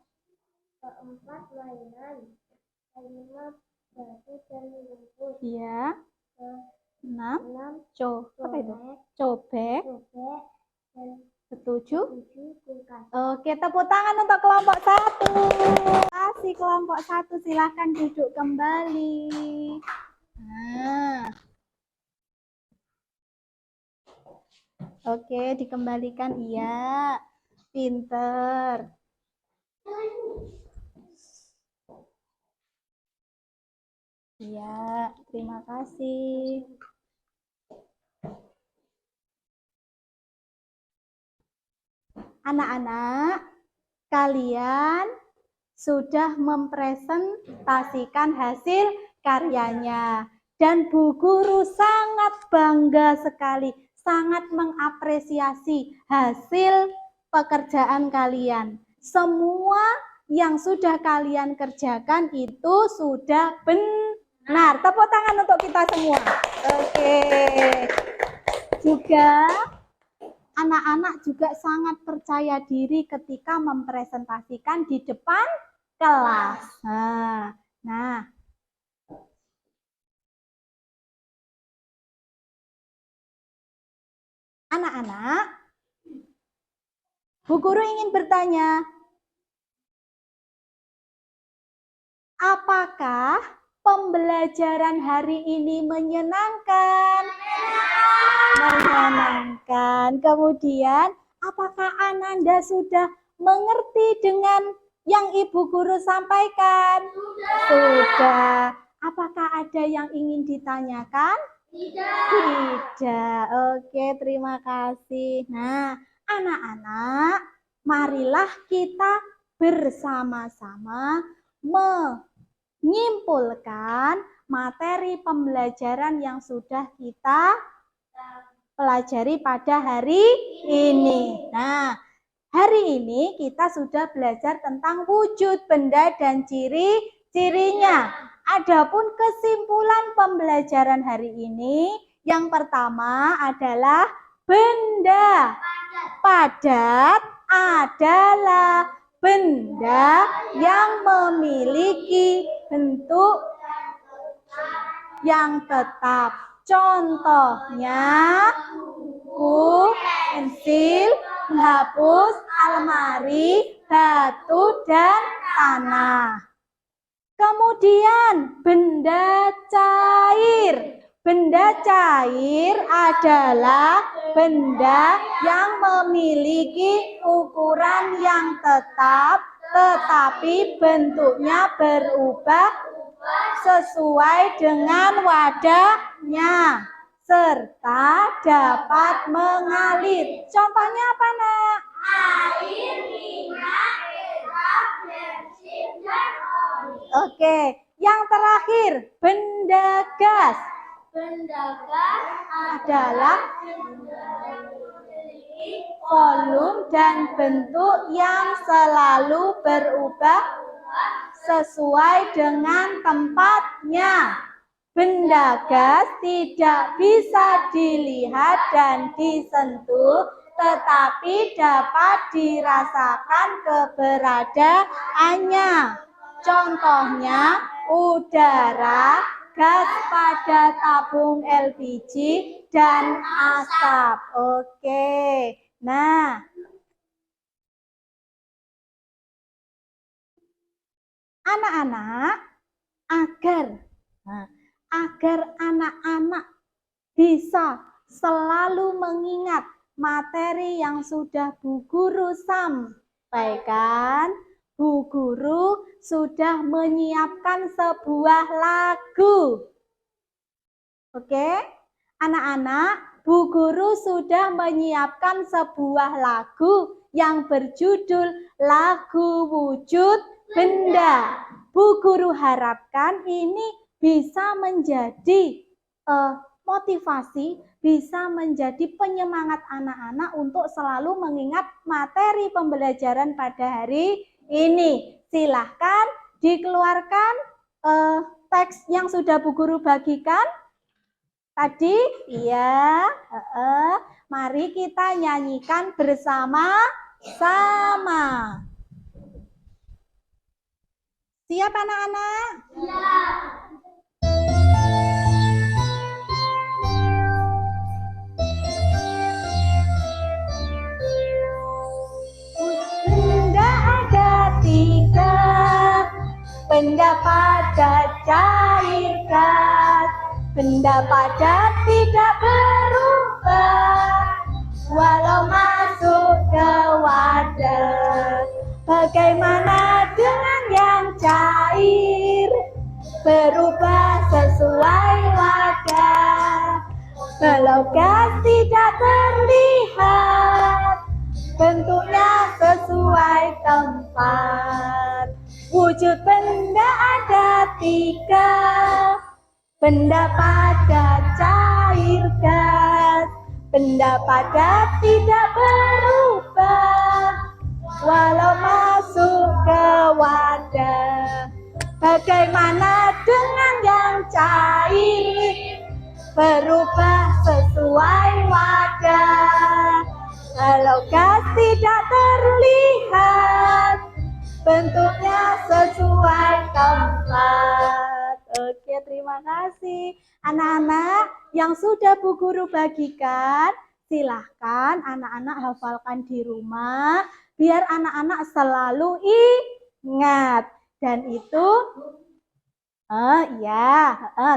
keempat mainan, kelima batu dan rumput, iya. 6 keenam apa itu? cobek, Cobek. dan 7 kulkas. Oke, tepuk tangan untuk kelompok 1. Kasih kelompok 1, silahkan duduk kembali. Nah. Oke, dikembalikan. Iya. Pinter. Iya, terima kasih. Anak-anak, kalian sudah mempresentasikan hasil karyanya. Dan Bu Guru sangat bangga sekali, sangat mengapresiasi hasil pekerjaan kalian. Semua yang sudah kalian kerjakan itu sudah benar. Tepuk tangan untuk kita semua. Oke. Juga anak-anak juga sangat percaya diri ketika mempresentasikan di depan kelas. Nah, anak-anak, Bu Guru ingin bertanya, apakah pembelajaran hari ini menyenangkan? Menyenangkan. Kemudian, apakah Ananda sudah mengerti dengan yang Ibu Guru sampaikan? Sudah. Apakah ada yang ingin ditanyakan? Tidak. Oke, terima kasih. Nah, anak-anak, marilah kita bersama-sama menyimpulkan materi pembelajaran yang sudah kita pelajari pada hari ini. Nah, hari ini kita sudah belajar tentang wujud benda dan ciri-cirinya. Adapun kesimpulan pembelajaran hari ini, yang pertama adalah benda padat adalah benda yang memiliki bentuk yang tetap. Contohnya, buku, pensil, penghapus, almari, batu, dan tanah. Kemudian, benda cair. Benda cair adalah benda yang memiliki ukuran yang tetap, tetapi bentuknya berubah sesuai dengan wadahnya, serta dapat mengalir. Contohnya apa, Nak? Air, minyak, perak, bensin, dan oli. Oke, yang terakhir, benda gas. Benda gas adalah volume dan bentuk yang selalu berubah sesuai dengan tempatnya. Benda gas tidak bisa dilihat dan disentuh, tetapi dapat dirasakan keberadaannya. Contohnya, udara, gas pada tabung LPG, dan asap. Oke, nah, anak-anak, agar anak-anak bisa selalu mengingat materi yang sudah Bu Guru sampaikan, Bu Guru sudah menyiapkan sebuah lagu. Oke, anak-anak, Bu Guru sudah menyiapkan sebuah lagu yang berjudul Lagu Wujud Benda. Bu Guru harapkan ini bisa menjadi motivasi, bisa menjadi penyemangat anak-anak untuk selalu mengingat materi pembelajaran pada hari ini. Silahkan dikeluarkan teks yang sudah Bu Guru bagikan tadi. Iya, mari kita nyanyikan bersama-sama. Siap anak-anak? Siap. Benda ada 3, benda padat, cair, gas. Benda padat tidak berubah walau masuk ke wadah. Bagaimana dengan yang cair? Berubah sesuai wadah. Kalau gas tidak terlihat, bentuknya tempat. Wujud benda ada 3, benda padat, cair, gas. Benda padat tidak berubah walau masuk ke wadah. Bagaimana dengan yang cair? Berubah sesuai wadah. Kalau gas tidak terlihat, bentuknya sesuai tempat. Oke, terima kasih. Anak-anak yang sudah Bu Guru bagikan, silahkan anak-anak hafalkan di rumah, biar anak-anak selalu ingat. Dan itu,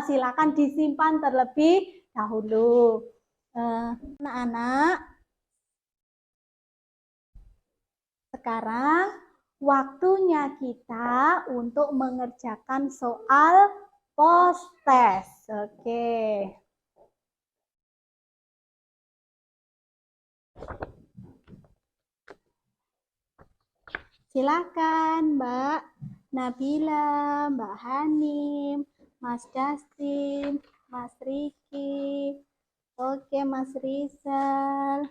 silakan disimpan terlebih dahulu. Anak-anak, sekarang waktunya kita untuk mengerjakan soal post-test. Oke. Silakan Mbak Nabila, Mbak Hanim, Mas Justin, Mas Riki, oke Mas Rizal,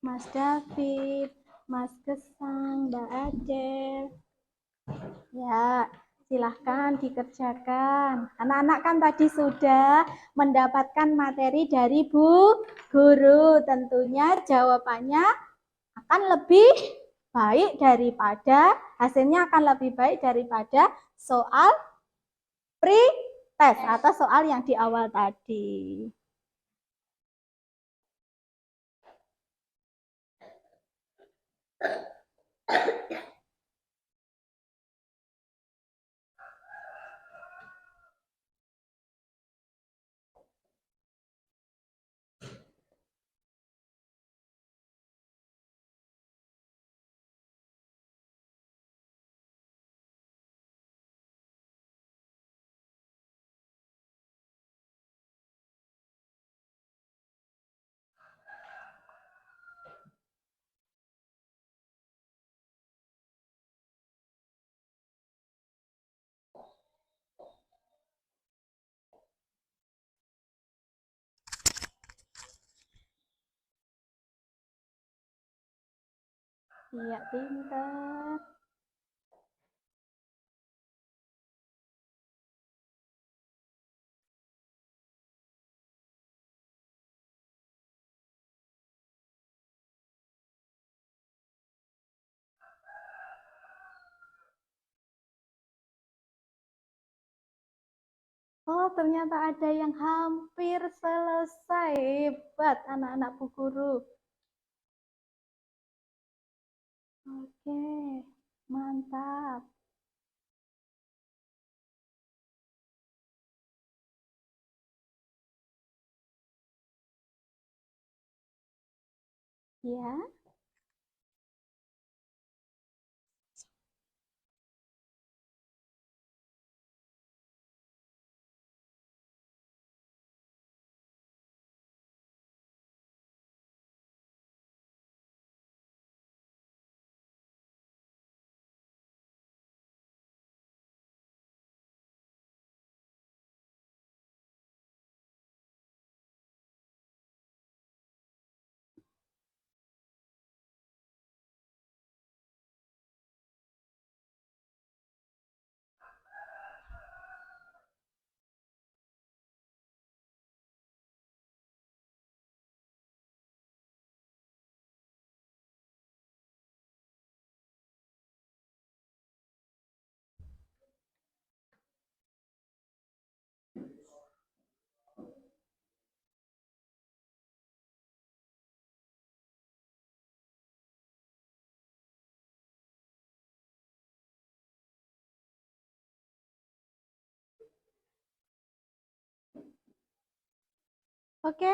Mas David, Mas Gesang, Mbak Adel. Ya, silahkan dikerjakan. Anak-anak kan tadi sudah mendapatkan materi dari Bu Guru. Tentunya jawabannya akan lebih baik daripada, hasilnya akan lebih baik daripada soal pre-test atau soal yang di awal tadi. Iya, pintar. Oh, ternyata ada yang hampir selesai. Hebat anak-anak Bu Guru. Oke, mantap. Ya. Oke,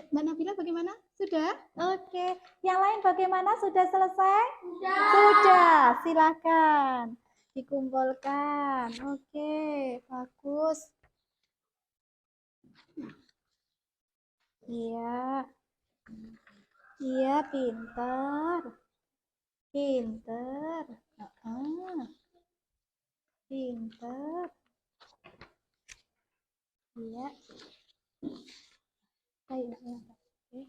Mbak Nabila bagaimana? Sudah? Oke, yang lain bagaimana? Sudah selesai? Sudah, silakan dikumpulkan. Oke, bagus. Iya, iya pintar. Pinter. Pinter. Iya. Ayo, oke.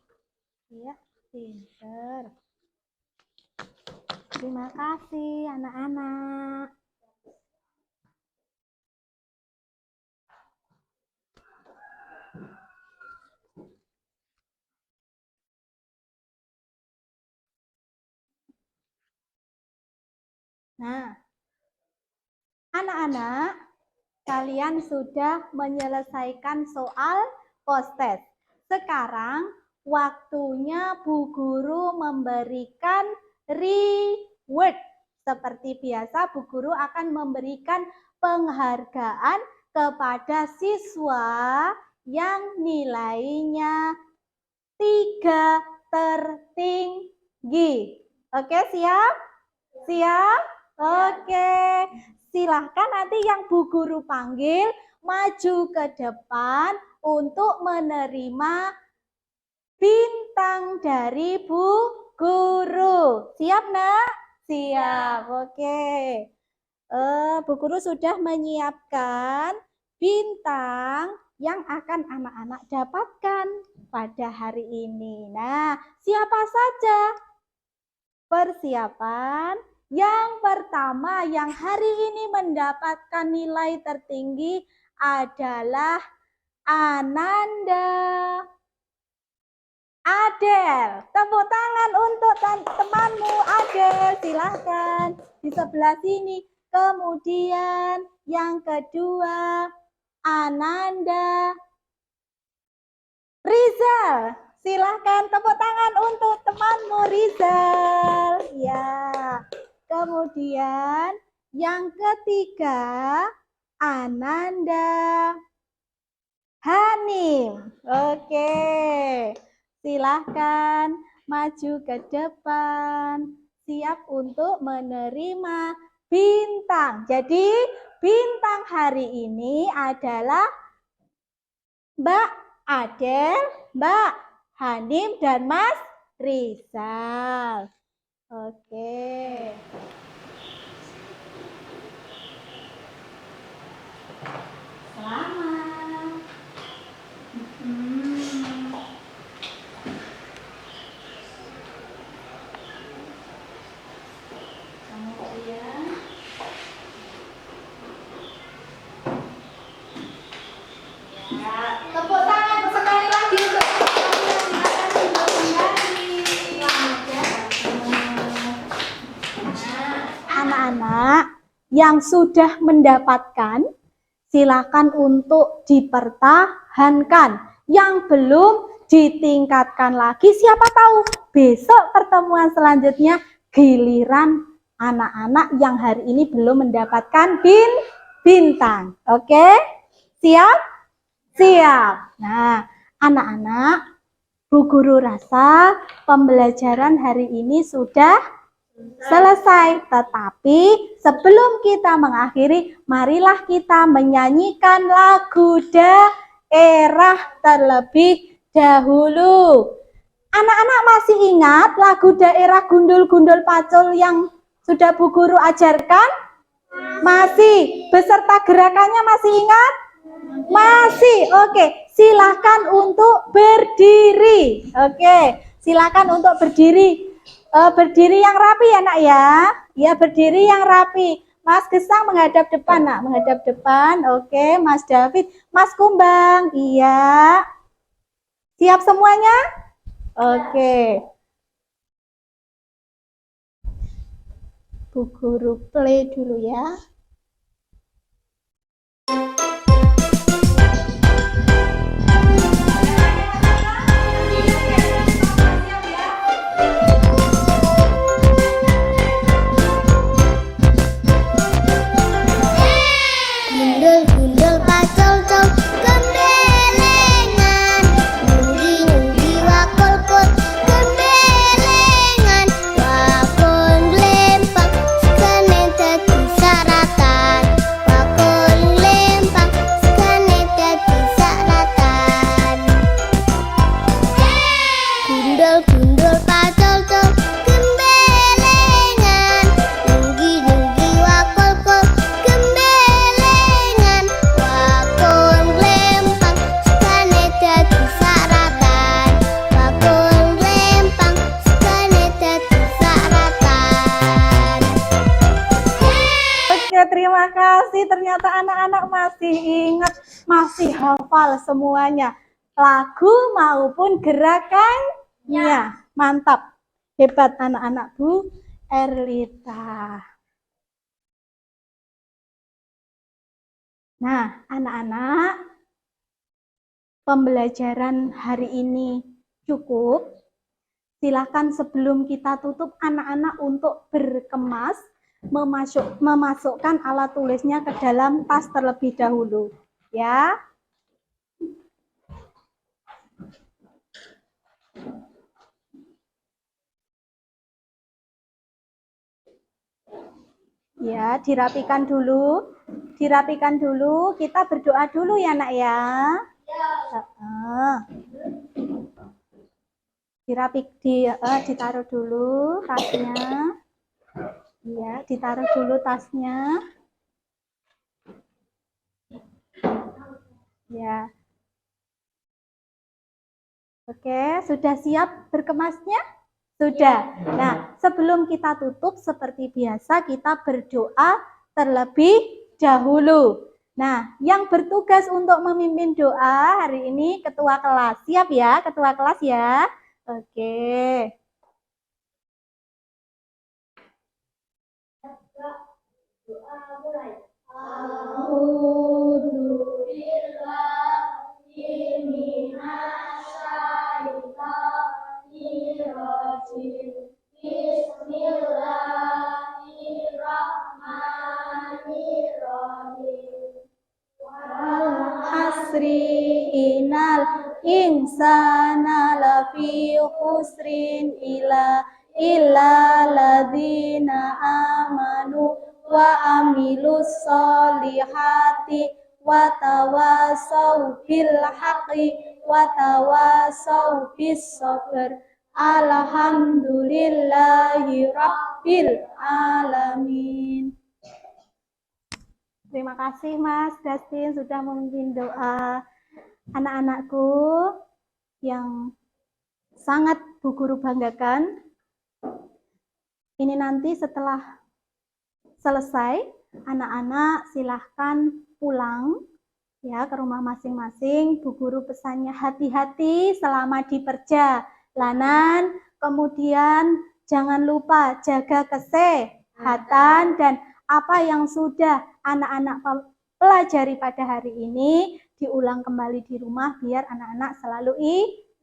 Iya, pinter. Terima kasih anak-anak. Nah, anak-anak, kalian sudah menyelesaikan soal post-test. Sekarang waktunya Bu Guru memberikan reward. Seperti biasa, Bu Guru akan memberikan penghargaan kepada siswa yang nilainya 3 tertinggi. Oke, siap? Siap? Oke. Silahkan nanti yang Bu Guru panggil maju ke depan untuk menerima bintang dari Bu Guru. Siap, Nak? Siap. Oke. Bu Guru sudah menyiapkan bintang yang akan anak-anak dapatkan pada hari ini. Nah, siapa saja? Persiapan. Yang pertama yang hari ini mendapatkan nilai tertinggi adalah Ananda. Adel, tepuk tangan untuk temanmu Adel, silahkan di sebelah sini. Kemudian yang kedua Ananda. Rizal, silahkan tepuk tangan untuk temanmu Rizal. Ya. Kemudian yang ketiga Ananda Hanim. Oke. Silahkan maju ke depan. Siap untuk menerima bintang. Jadi bintang hari ini adalah Mbak Adel, Mbak Hanim, dan Mas Rizal. Oke. Selamat. Kemudian ya, tepuk tangan sekali lagi untuk anak-anak yang sudah mendapatkan, silakan untuk dipertahankan. Yang belum ditingkatkan lagi, siapa tahu besok pertemuan selanjutnya giliran anak-anak yang hari ini belum mendapatkan bintang. Oke? Siap? Siap. Nah, anak-anak, Bu Guru rasa pembelajaran hari ini sudah selesai. Tetapi sebelum kita mengakhiri, marilah kita menyanyikan lagu daerah terlebih dahulu. Anak-anak masih ingat lagu daerah Gundul-Gundul Pacul yang sudah Bu Guru ajarkan? Masih. Beserta gerakannya masih ingat? Masih. Oke, silakan untuk berdiri. Oke, silakan untuk berdiri. Berdiri yang rapi ya, Nak ya. Ya, berdiri yang rapi. Mas Gesang menghadap depan, Nak. Menghadap depan. Oke, Mas David. Mas Kumbang. Iya. Siap semuanya? Oke. Bu Guru play dulu ya. Gundul-gundul pacul cong gembelengan, nyunggi-nyunggi wakul-kul gembelengan, wakul glempang, sekenen tetu syarat anak-anak masih ingat, masih hafal semuanya, lagu maupun gerakannya. Mantap, hebat anak-anak Bu Erlita. Nah, anak-anak, pembelajaran hari ini cukup. Silakan sebelum kita tutup, anak-anak untuk berkemas, memasukkan alat tulisnya ke dalam tas terlebih dahulu. Ya. Ya, dirapikan dulu. Dirapikan dulu, kita berdoa dulu ya, Nak ya. Ditaruh dulu tasnya. Ya, ditaruh dulu tasnya. Ya. Oke, sudah siap berkemasnya? Sudah. Nah, sebelum kita tutup seperti biasa kita berdoa terlebih dahulu. Nah, yang bertugas untuk memimpin doa hari ini ketua kelas. Siap ya, ketua kelas ya? Oke. Doa mulai. Asri inal insana lafi khusrin illa ladina amanu wa amilus solihati wa tawasau bil haqqi wa tawasau bis sabr. Alhamdulillahi rabbil alamin. Terima kasih Mas Dustin sudah memimpin doa. Anak-anakku yang sangat Bu Guru banggakan, ini nanti setelah selesai, anak-anak silahkan pulang ya ke rumah masing-masing. Bu Guru pesannya hati-hati selama di perjalanan, kemudian jangan lupa jaga kesehatan dan apa yang sudah anak-anak pelajari pada hari ini diulang kembali di rumah biar anak-anak selalu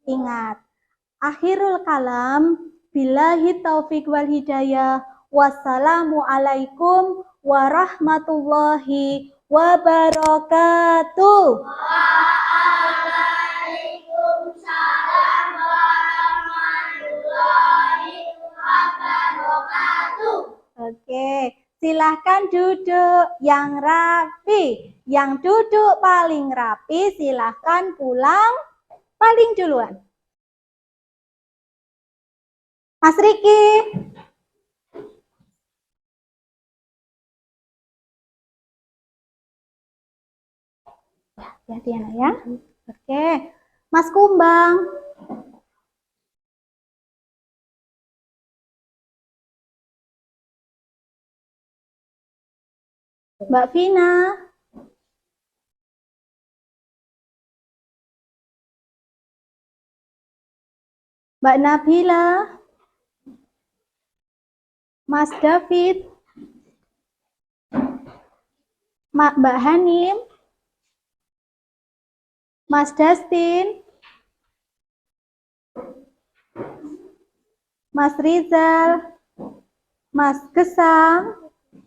ingat. Akhirul kalam, billahi taufiq wal hidayah. Wassalamu alaikum warahmatullahi wabarakatuh. Waalaikumsalam warahmatullahi wabarakatuh. Oke, silahkan duduk yang rapi. Yang duduk paling rapi silahkan pulang paling duluan. Mas Riki. Ya, Diana ya. Oke, Mas Kumbang. Mbak Vina. Mbak Nabila. Mas David. Mbak Hanim. Mas Dustin. Mas Rizal. Mas Gesang.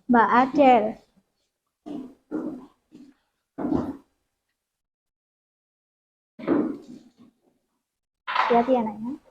Mbak Adel. Hati-hati anaknya.